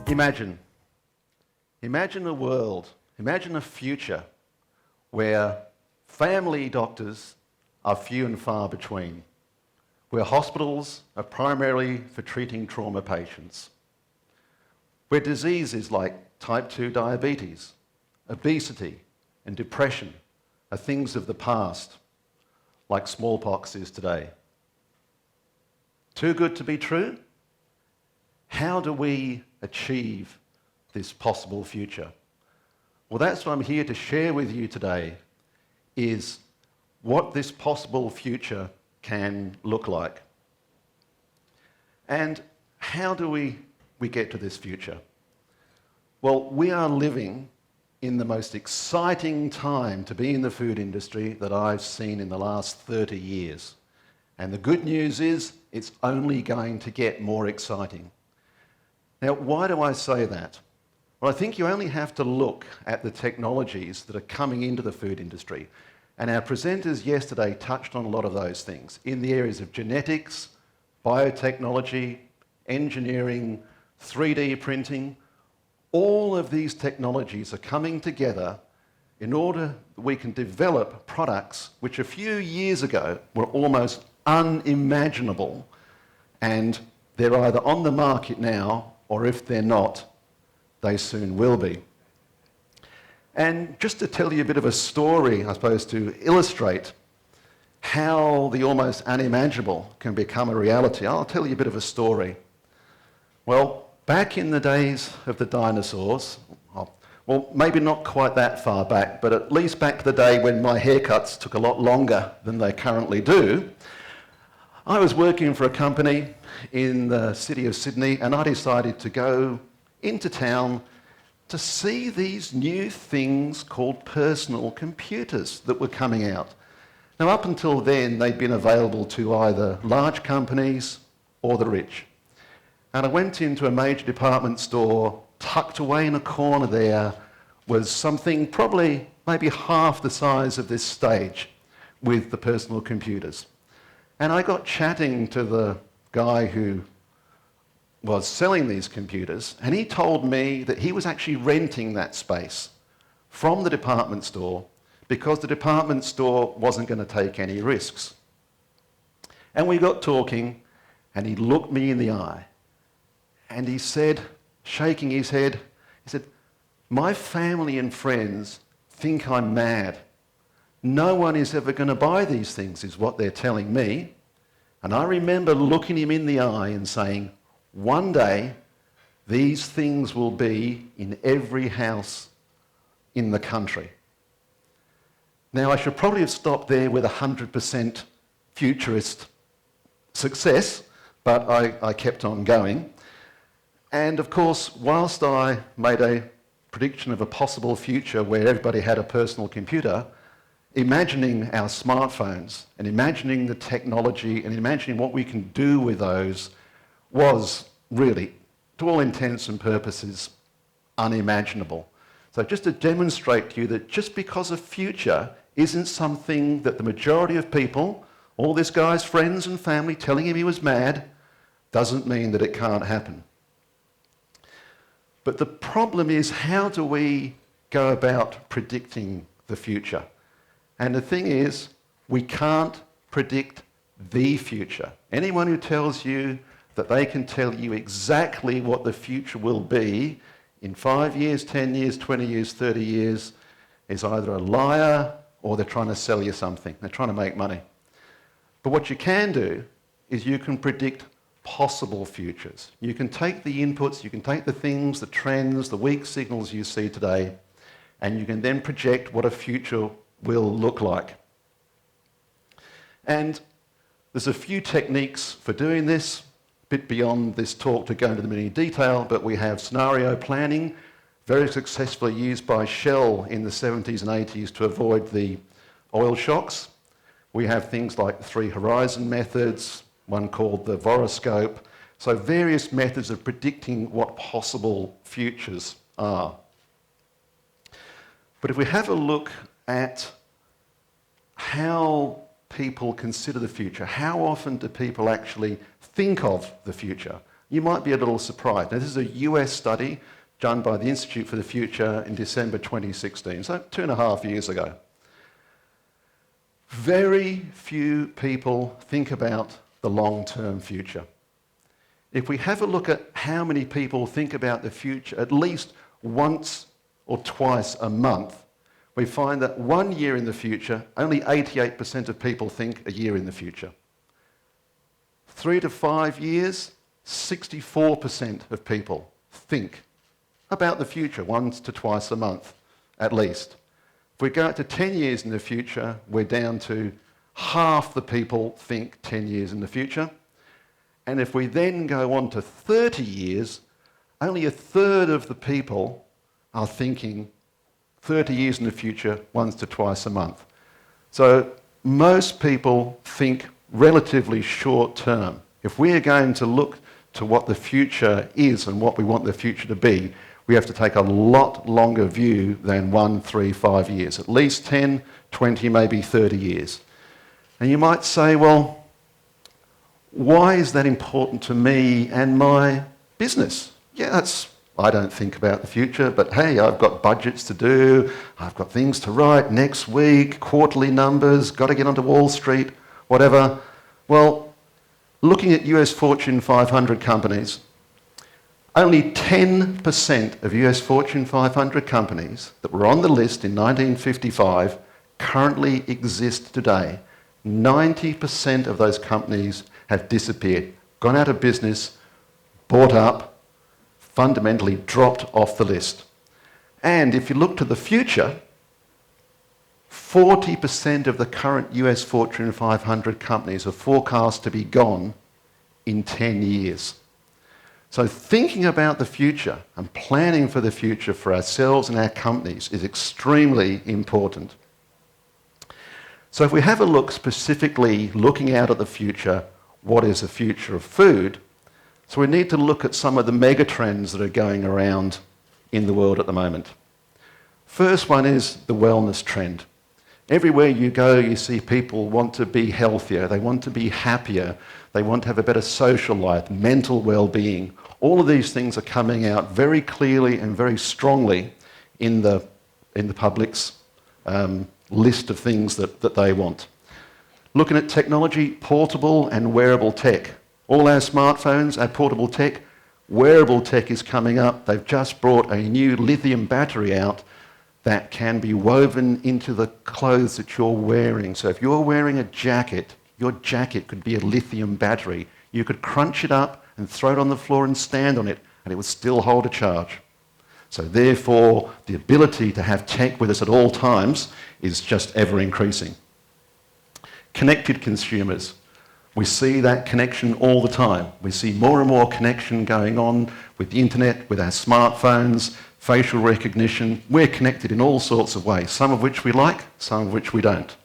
Imagine a world, imagine a future where family doctors are few and far between, where hospitals are primarily for treating trauma patients, where diseases like type 2 diabetes, obesity and depression are things of the past, like smallpox is today. Too good to be true? How do we achieve this possible future? Well, that's what I'm here to share with you today, is what this possible future can look like. And how do we get to this future? Well, we are living in the most exciting time to be in the food industry that I've seen in the last 30 years. And the good news is it's only going to get more exciting. Now, why do I say that? Well, I think you only have to look at the technologies that are coming into the food industry. And our presenters yesterday touched on a lot of those things in the areas of genetics, biotechnology, engineering, 3D printing. All of these technologies are coming together in order that we can develop products which a few years ago were almost unimaginable, and they're either on the market now, or if they're not, they soon will be. And just to tell you a bit of a story, I suppose, to illustrate how the almost unimaginable can become a reality, I'll tell you a bit of a story. Well, back in the days of the dinosaurs, well, maybe not quite that far back, but at least back to the day when my haircuts took a lot longer than they currently do, I was working for a company in the city of Sydney, and I decided to go into town to see these new things called personal computers that were coming out. Now, up until then, they'd been available to either large companies or the rich. And I went into a major department store, tucked away in a corner there was something probably maybe half the size of this stage with the personal computers. And I got chatting to the guy who was selling these computers, and he told me that he was actually renting that space from the department store because the department store wasn't going to take any risks. And we got talking, and he looked me in the eye, and he said, shaking his head, he said, "My family and friends think I'm mad. No one is ever going to buy these things," is what they're telling me. And I remember looking him in the eye and saying, one day, these things will be in every house in the country. Now, I should probably have stopped there with 100% futurist success, but I kept on going. And of course, whilst I made a prediction of a possible future where everybody had a personal computer, imagining our smartphones and imagining the technology and imagining what we can do with those was really, to all intents and purposes, unimaginable. So just to demonstrate to you that just because a future isn't something that the majority of people, all this guy's friends and family telling him he was mad, doesn't mean that it can't happen. But the problem is, how do we go about predicting the future? And the thing is, we can't predict the future. Anyone who tells you that they can tell you exactly what the future will be in 5 years, 10 years, 20 years, 30 years is either a liar or they're trying to sell you something. They're trying to make money. But what you can do is you can predict possible futures. You can take the inputs, you can take the things, the trends, the weak signals you see today, and you can then project what a future will look like. And there's a few techniques for doing this, a bit beyond this talk to go into the many detail, but we have scenario planning, very successfully used by Shell in the 70s and 80s to avoid the oil shocks. We have things like the 3 horizon methods, one called the voroscope, so various methods of predicting what possible futures are. But if we have a look at how people consider the future, how often do people actually think of the future? you might be a little surprised. Now, this is a US study done by the Institute for the Future in December 2016, so 2.5 years ago. Very few people think about the long-term future. If we have a look at how many people think about the future at least once or twice a month, we find that 1 year in the future, only 88% of people think a year in the future. 3 to 5 years, 64% of people think about the future once to twice a month, at least. If we go out to 10 years in the future, we're down to half the people think 10 years in the future. And if we then go on to 30 years, only a third of the people are thinking 30 years in the future, once to twice a month. So most people think relatively short term. If we are going to look to what the future is and what we want the future to be, we have to take a lot longer view than 1, 3, 5 years, at least 10, 20, maybe 30 years. And you might say, well, why is that important to me and my business? Yeah, I don't think about the future, but hey, I've got budgets to do, I've got things to write next week, quarterly numbers, got to get onto Wall Street, whatever. Well, looking at US Fortune 500 companies, only 10% of US Fortune 500 companies that were on the list in 1955 currently exist today. 90% of those companies have disappeared, gone out of business, bought up, fundamentally dropped off the list. And if you look to the future, 40% of the current US Fortune 500 companies are forecast to be gone in 10 years. So thinking about the future and planning for the future for ourselves and our companies is extremely important. So if we have a look specifically looking out at the future, what is the future of food? So we need to look at some of the mega trends that are going around in the world at the moment. First one is the wellness trend. Everywhere you go, you see people want to be healthier, they want to be happier, they want to have a better social life, mental well-being. All of these things are coming out very clearly and very strongly in the public's list of things that they want. Looking at technology, portable and wearable tech. All our smartphones, our portable tech, wearable tech is coming up. They've just brought a new lithium battery out that can be woven into the clothes that you're wearing. So if you're wearing a jacket, your jacket could be a lithium battery. You could crunch it up and throw it on the floor and stand on it, and it would still hold a charge. So therefore, the ability to have tech with us at all times is just ever increasing. Connected consumers. We see that connection all the time. We see more and more connection going on with the internet, with our smartphones, facial recognition. We're connected in all sorts of ways, some of which we like, some of which we don't.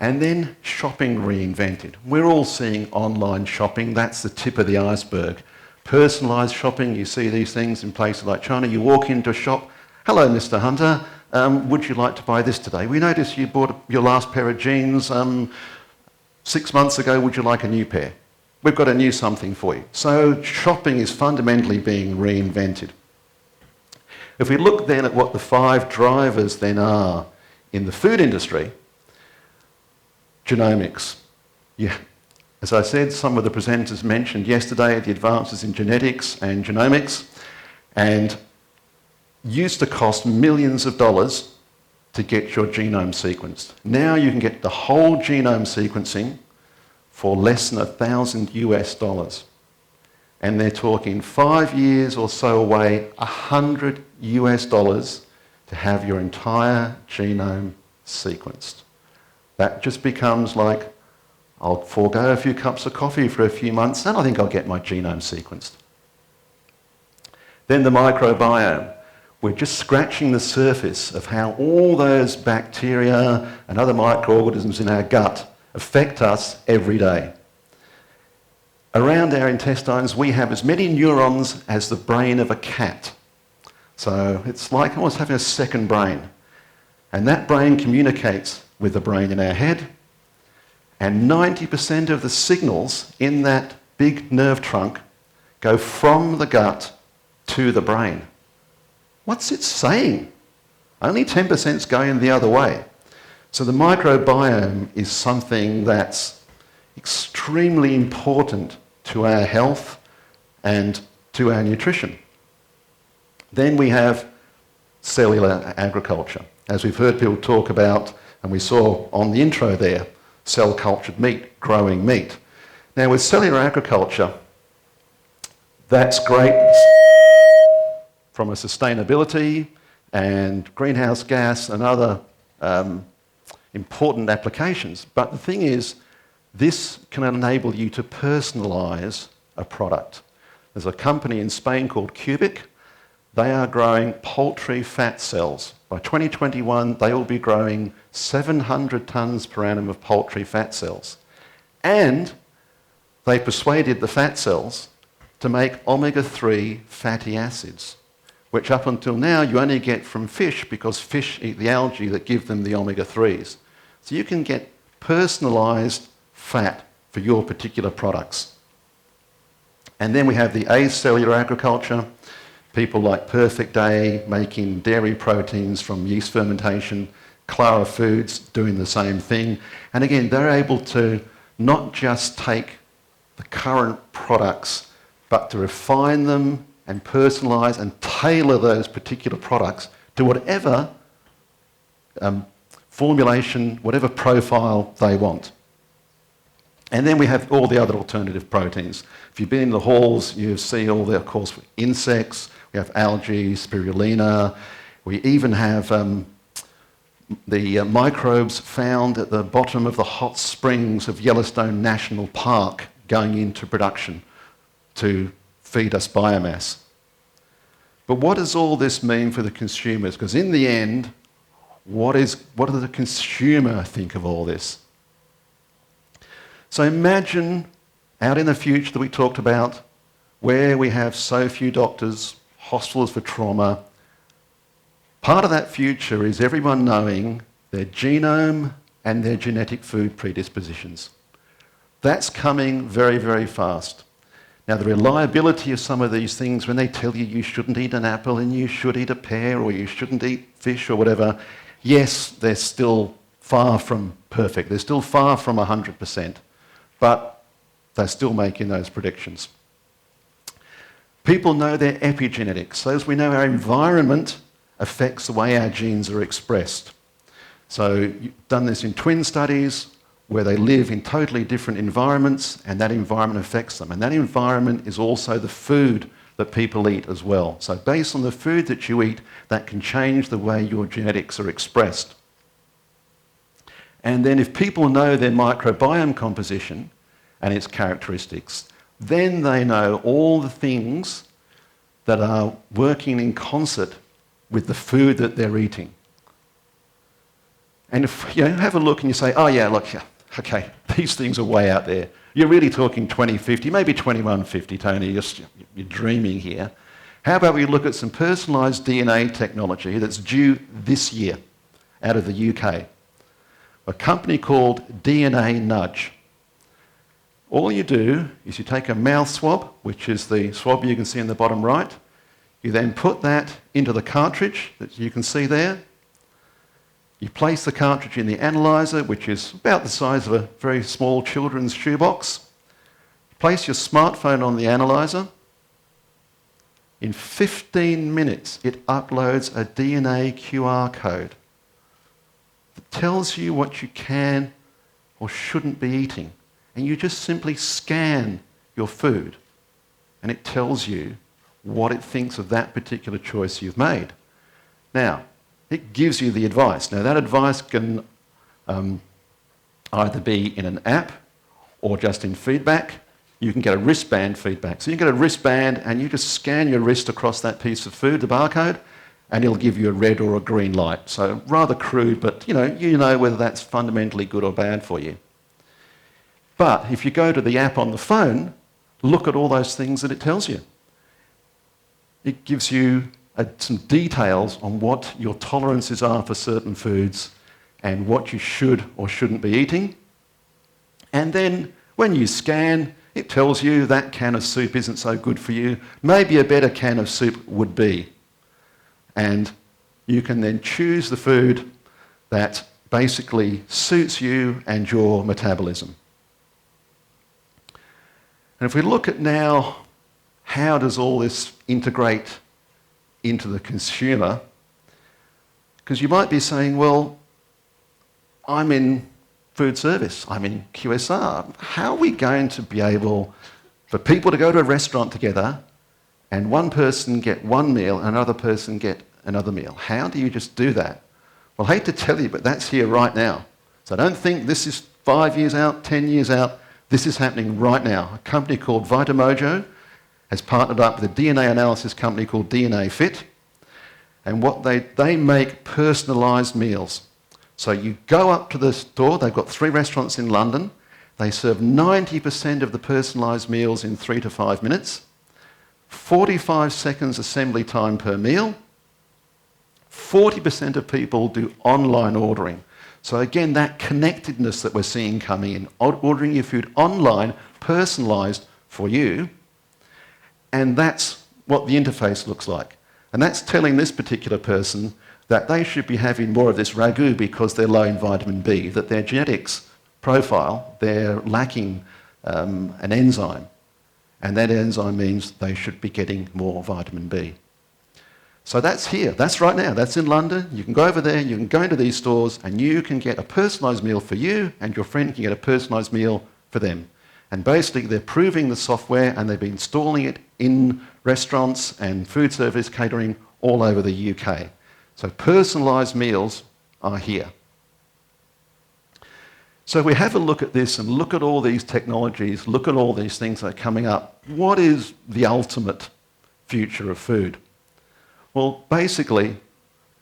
And then shopping reinvented. We're all seeing online shopping. That's the tip of the iceberg. Personalised shopping, you see these things in places like China. You walk into a shop, hello, Mr. Hunter, would you like to buy this today? We noticed you bought your last pair of jeans 6 months ago, would you like a new pair? We've got a new something for you. So shopping is fundamentally being reinvented. If we look then at what the 5 drivers then are in the food industry, genomics. Yeah. As I said, some of the presenters mentioned yesterday the advances in genetics and genomics, and used to cost millions of dollars to get your genome sequenced. Now you can get the whole genome sequencing for less than $1,000 US. And they're talking 5 years or so away, $100 US to have your entire genome sequenced. That just becomes like, I'll forego a few cups of coffee for a few months and I think I'll get my genome sequenced. Then the microbiome. We're just scratching the surface of how all those bacteria and other microorganisms in our gut affect us every day. Around our intestines, we have as many neurons as the brain of a cat. So it's like almost having a second brain. And that brain communicates with the brain in our head. And 90% of the signals in that big nerve trunk go from the gut to the brain. What's it saying? Only 10% is going the other way. So the microbiome is something that's extremely important to our health and to our nutrition. Then we have cellular agriculture. As we've heard people talk about, and we saw on the intro there, cell-cultured meat, growing meat. Now with cellular agriculture, that's great from a sustainability and greenhouse gas and other important applications. But the thing is, this can enable you to personalise a product. There's a company in Spain called Cubic. They are growing poultry fat cells. By 2021, they will be growing 700 tonnes per annum of poultry fat cells. And they persuaded the fat cells to make omega-3 fatty acids, which up until now you only get from fish because fish eat the algae that give them the omega-3s. So you can get personalised fat for your particular products. And then we have the acellular agriculture. People like Perfect Day making dairy proteins from yeast fermentation, Clara Foods doing the same thing. And again, they're able to not just take the current products, but to refine them and personalise and tailor those particular products to whatever formulation, whatever profile they want. And then we have all the other alternative proteins. If you've been in the halls, you see all the, of course, insects. We have algae, spirulina. We even have the microbes found at the bottom of the hot springs of Yellowstone National Park going into production to feed us biomass. But what does all this mean for the consumers? Because in the end, what does the consumer think of all this? So imagine out in the future that we talked about, where we have so few doctors, hospitals for trauma. Part of that future is everyone knowing their genome and their genetic food predispositions. That's coming very, very fast. Now, the reliability of some of these things, when they tell you you shouldn't eat an apple and you should eat a pear or you shouldn't eat fish or whatever, yes, they're still far from perfect. They're still far from 100%, but they're still making those predictions. People know their epigenetics. So as we know, our environment affects the way our genes are expressed. So you've done this in twin studies where they live in totally different environments and that environment affects them. And that environment is also the food that people eat as well. So based on the food that you eat, that can change the way your genetics are expressed. And then if people know their microbiome composition and its characteristics, then they know all the things that are working in concert with the food that they're eating. And if you have a look and you say, oh yeah, look, okay, these things are way out there. You're really talking 2050, maybe 2150, Tony, you're dreaming here. How about we look at some personalised DNA technology that's due this year out of the UK? A company called DNA Nudge. All you do is you take a mouth swab, which is the swab you can see in the bottom right. You then put that into the cartridge that you can see there. You place the cartridge in the analyzer, which is about the size of a very small children's shoebox. Place your smartphone on the analyzer. In 15 minutes, it uploads a DNA QR code that tells you what you can or shouldn't be eating. And you just simply scan your food, and it tells you what it thinks of that particular choice you've made. Now, it gives you the advice. Now, that advice can either be in an app or just in feedback. You can get a wristband feedback. So you get a wristband, and you just scan your wrist across that piece of food, the barcode, and it'll give you a red or a green light. So rather crude, but you know whether that's fundamentally good or bad for you. But if you go to the app on the phone, look at all those things that it tells you. It gives you some details on what your tolerances are for certain foods and what you should or shouldn't be eating. And then when you scan, it It tells you that can of soup isn't so good for you. Maybe a better can of soup would be. And you can then choose the food that basically suits you and your metabolism. And if we look at now, how does all this integrate into the consumer? Because you might be saying, well, I'm in food service, I'm in QSR. How are we going to be able for people to go to a restaurant together and one person get one meal and another person get another meal? How do you just do that? Well, I hate to tell you, but that's here right now. So don't think this is 5 years out, 10 years out. This is happening right now. A company called Vitamojo has partnered up with a DNA analysis company called THAIFEX. And what they make personalised meals. So you go up to the store, they've got 3 restaurants in London, they serve 90% of the personalised meals in 3 to 5 minutes, 45 seconds assembly time per meal, 40% of people do online ordering. So again, that connectedness that we're seeing coming in, ordering your food online, personalised for you, and that's what the interface looks like. And that's telling this particular person that they should be having more of this ragu because they're low in vitamin B, that their genetics profile, they're lacking an enzyme. And that enzyme means they should be getting more vitamin B. So that's here, that's right now, that's in London. You can go over there, you can go into these stores, and you can get a personalised meal for you, and your friend can get a personalised meal for them. And basically, they're proving the software, and they've been installing it in restaurants and food service catering all over the UK. So personalised meals are here. So we have a look at this and look at all these technologies, look at all these things that are coming up. What is the ultimate future of food? Well, basically,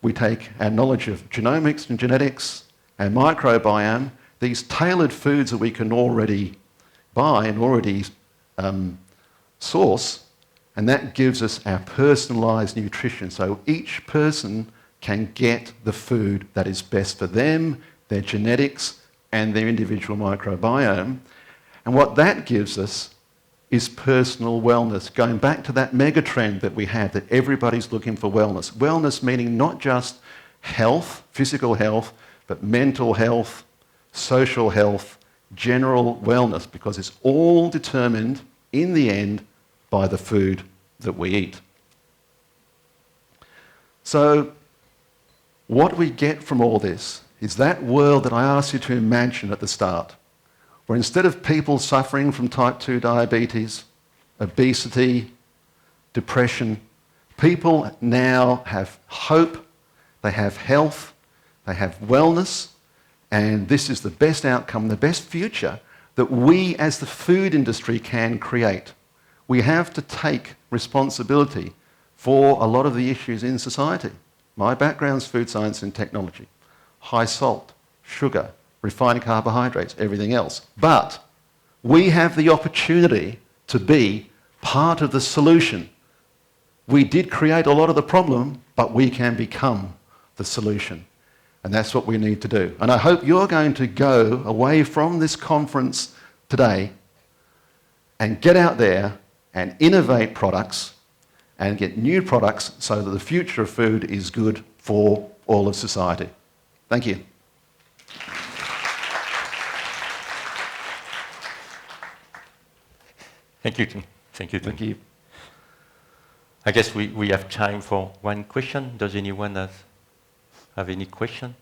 we take our knowledge of genomics and genetics and microbiome, these tailored foods that we can already buy and already source, and that gives us our personalised nutrition. So each person can get the food that is best for them, their genetics, and their individual microbiome. And what that gives us is personal wellness, going back to that mega trend that we had, that everybody's looking for wellness. Wellness meaning not just health, physical health, but mental health, social health, general wellness, because it's all determined in the end by the food that we eat. So what we get from all this is that world that I asked you to imagine at the start, where instead of people suffering from type 2 diabetes, obesity, depression, people now have hope, they have health, they have wellness, and this is the best outcome, the best future that we as the food industry can create. We have to take responsibility for a lot of the issues in society. My background's food science and technology. High salt, sugar, refined carbohydrates, everything else. But we have the opportunity to be part of the solution. We did create a lot of the problem, but we can become the solution. And that's what we need to do. And I hope you're going to go away from this conference today and get out there and innovate products and get new products so that the future of food is good for all of society. Thank you. Thank you, Tim. Thank you, Tim. Thank you. I guess we have time for one question. Does anyone have any question?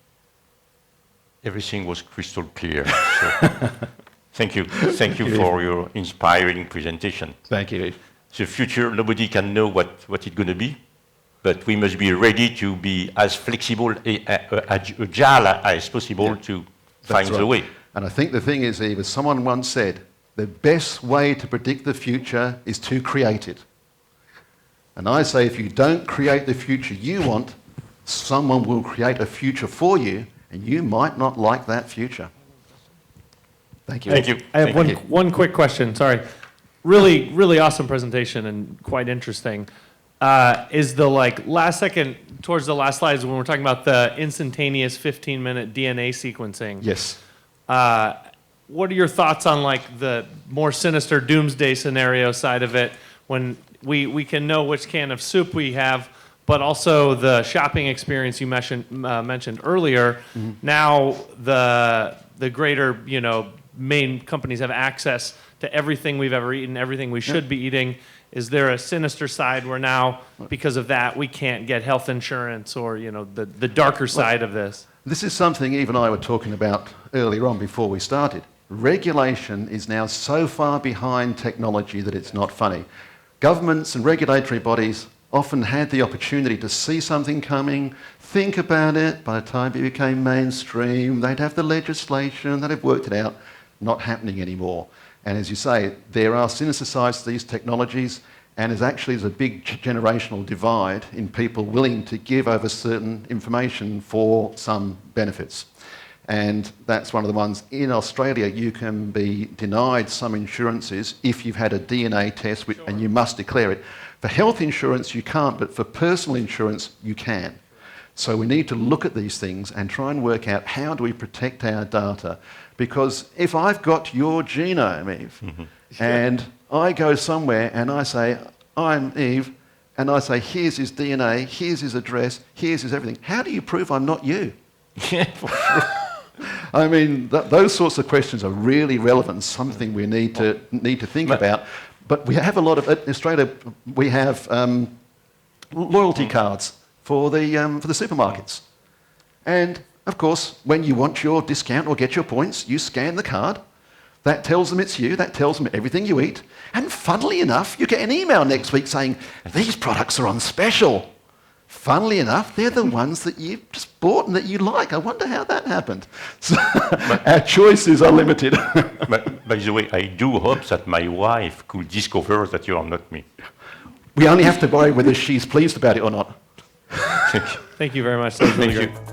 Everything was crystal clear. So thank you. Thank you for your inspiring presentation. Thank you. The future, nobody can know what it's going to be, but we must be ready to be as flexible, agile as possible to find the way. And I think the thing is, Eve, as someone once said, the best way to predict the future is to create it. And I say if you don't create the future you want, someone will create a future for you, and you might not like that future. Thank you. Thank you. I have one quick question, sorry. Really, really awesome presentation and quite interesting. Is the last second, towards the last slides when we're talking about the instantaneous 15-minute DNA sequencing. Yes. what are your thoughts on like the more sinister doomsday scenario side of it, when we can know which can of soup we have, but also the shopping experience you mentioned earlier. Mm-hmm. Now the greater, main companies have access to everything we've ever eaten, everything we should be eating. Is there a sinister side where now, because of that, we can't get health insurance, or the darker side of this? This is something Eve and I were talking about earlier on before we started. Regulation is now so far behind technology that it's not funny. Governments and regulatory bodies often had the opportunity to see something coming, think about it. By the time it became mainstream, they'd have the legislation, they'd have worked it out. Not happening anymore. And as you say, there are sinister sides to these technologies, and there's a big generational divide in people willing to give over certain information for some benefits. And that's one of the ones. In Australia, you can be denied some insurances if you've had a DNA test, and you must declare it. For health insurance, you can't, but for personal insurance, you can. So we need to look at these things and try and work out, how do we protect our data? Because if I've got your genome, Eve, and I go somewhere and I say, I'm Eve, and I say, here's his DNA, here's his address, here's his everything, how do you prove I'm not you? I mean, those sorts of questions are really relevant, something we need to think about. But we have a lot of, in Australia, we have loyalty cards for the supermarkets. And of course, when you want your discount or get your points, you scan the card. That tells them it's you. That tells them everything you eat. And funnily enough, you get an email next week saying, these products are on special. Funnily enough, they're the ones that you've just bought and that you like. I wonder how that happened. So our choices are limited. But by the way, I do hope that my wife could discover that you are not me. We only have to worry whether she's pleased about it or not. Thank you very much. That was really Thank great. you.